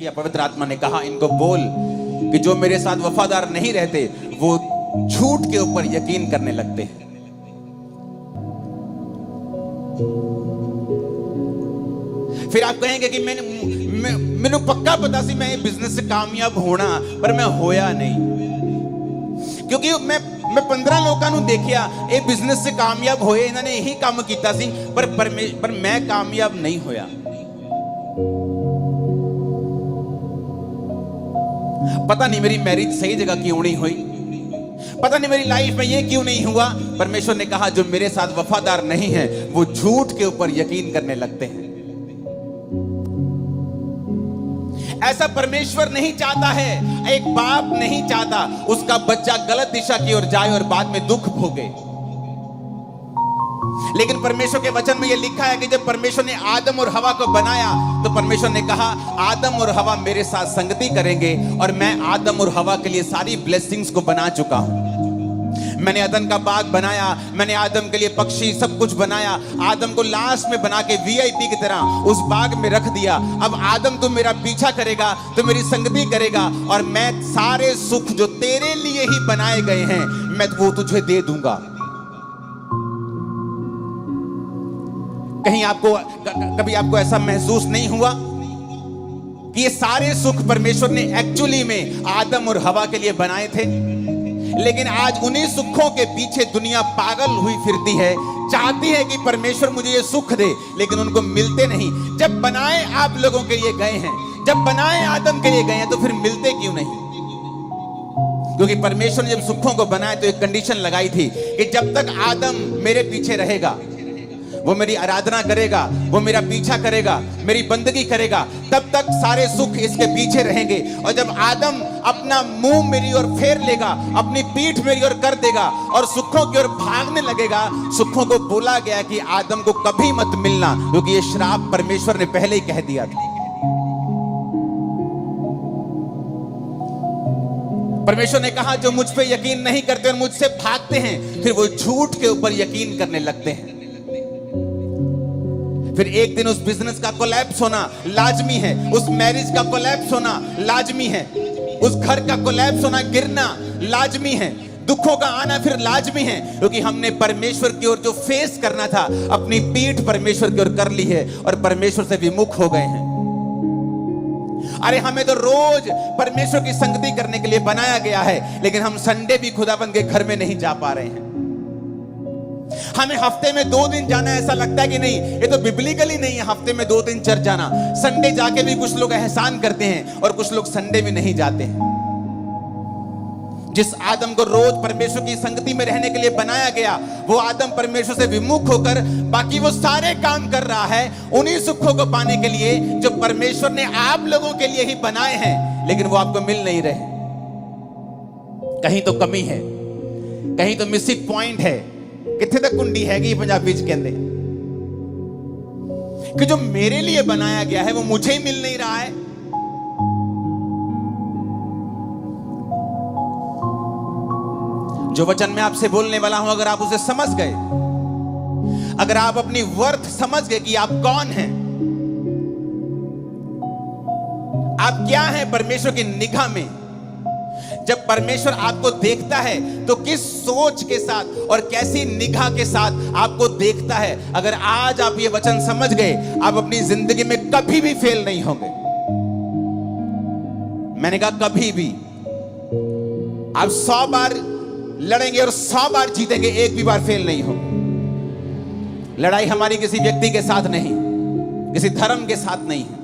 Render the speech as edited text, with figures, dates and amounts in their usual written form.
किया। पवित्र आत्मा ने कहा इनको बोल कि जो मेरे साथ वफादार नहीं रहते वो झूठ के ऊपर यकीन करने लगते हैं। फिर आप कहेंगे कि मैंने पक्का पता सी मैं बिजनेस से कामयाब होना, पर मैं होया नहीं, क्योंकि मैं 15 लोगों को देखिया ये बिजनेस से कामयाब होए, इन्होंने यही काम किया सी, पर मैं कामयाब नहीं होया। पता नहीं मेरी मैरिज सही जगह क्यों नहीं हुई, पता नहीं मेरी लाइफ में ये क्यों नहीं हुआ। परमेश्वर ने कहा जो मेरे साथ वफादार नहीं है वो झूठ के ऊपर यकीन करने लगते हैं। ऐसा परमेश्वर नहीं चाहता है, एक बाप नहीं चाहता उसका बच्चा गलत दिशा की ओर जाए और बाद में दुख भोगे। लेकिन परमेश्वर के वचन में यह लिखा है कि जब परमेश्वर ने आदम और हवा को बनाया तो परमेश्वर ने कहा आदम और हवा मेरे साथ संगति करेंगे, और मैं आदम और हवा के लिए सारी ब्लेसिंग्स को बना चुका हूं। मैंने अदन का बाग बनाया, मैंने आदम के लिए पक्षी सब कुछ बनाया, आदम को लास्ट में बना के वीआईपी की तरह उस बाग में रख दिया। अब आदम तू मेरा पीछा करेगा, तो मेरी संगति करेगा, और मैं सारे सुख जो तेरे लिए ही बनाए गए हैं मैं वो तुझे दे दूंगा। कहीं कभी आपको ऐसा महसूस नहीं हुआ कि ये सारे सुख परमेश्वर ने एक्चुअली में आदम और हवा के लिए बनाए थे, लेकिन आज उन्हीं सुखों के पीछे दुनिया पागल हुई फिरती है, चाहती है कि परमेश्वर मुझे ये सुख दे, लेकिन उनको मिलते नहीं। जब बनाए आप लोगों के लिए गए हैं, जब बनाए आदम के लिए गए हैं, तो फिर मिलते क्यों नहीं? क्योंकि परमेश्वर ने जब सुखों को बनाया तो एक कंडीशन लगाई थी कि जब तक आदम मेरे पीछे रहेगा, वो मेरी आराधना करेगा, वो मेरा पीछा करेगा, मेरी बंदगी करेगा, तब तक सारे सुख इसके पीछे रहेंगे। और जब आदम अपना मुंह मेरी ओर फेर लेगा, अपनी पीठ मेरी ओर कर देगा और सुखों की ओर भागने लगेगा, सुखों को बोला गया कि आदम को कभी मत मिलना, क्योंकि ये श्राप परमेश्वर ने पहले ही कह दिया था। परमेश्वर ने कहा जो मुझ पे यकीन नहीं करते और मुझसे भागते हैं, फिर वो झूठ के ऊपर यकीन करने लगते हैं। फिर एक दिन उस बिजनेस का कोलैप्स होना लाजमी है, उस मैरिज का कोलैप्स होना लाजमी है, उस घर का कोलैप्स होना, गिरना लाजमी है, दुखों का आना फिर लाजमी है, क्योंकि हमने परमेश्वर की ओर जो फेस करना था अपनी पीठ परमेश्वर की ओर कर ली है और परमेश्वर से विमुख हो गए हैं। अरे हमें तो रोज परमेश्वर की संगति करने के लिए बनाया गया है, लेकिन हम संडे भी खुदाबंद के घर में नहीं जा पा रहे हैं। हमें हफ्ते में 2 दिन जाना ऐसा लगता है कि नहीं, ये तो बिब्लिकली नहीं है हफ्ते में 2 दिन चर्च जाना। संडे जाके भी कुछ लोग एहसान करते हैं और कुछ लोग संडे भी नहीं जाते हैं। जिस आदम को रोज परमेश्वर की संगति में रहने के लिए बनाया गया, वो आदम परमेश्वर से विमुख होकर बाकी वो सारे काम कर रहा है उन्हीं सुखों को पाने के लिए जो परमेश्वर ने आप लोगों के लिए ही बनाए हैं, लेकिन वो आपको मिल नहीं रहे। कहीं तो कमी है, कहीं तो मिसिंग पॉइंट है। किथे तक कुंडी हैगी पंजाबी च कहंदे कि जो मेरे लिए बनाया गया है वो मुझे ही मिल नहीं रहा है। जो वचन मैं आपसे बोलने वाला हूं, अगर आप उसे समझ गए, अगर आप अपनी वर्थ समझ गए कि आप कौन हैं, आप क्या हैं परमेश्वर की निगाह में, जब परमेश्वर आपको देखता है तो किस सोच के साथ और कैसी निगाह के साथ आपको देखता है, अगर आज आप ये वचन समझ गए, आप अपनी जिंदगी में कभी भी फेल नहीं होंगे। मैंने कहा कभी भी। आप 100 बार लड़ेंगे और 100 बार जीतेंगे, एक भी बार फेल नहीं होंगे। लड़ाई हमारी किसी व्यक्ति के साथ नहीं, किसी धर्म के साथ नहीं है।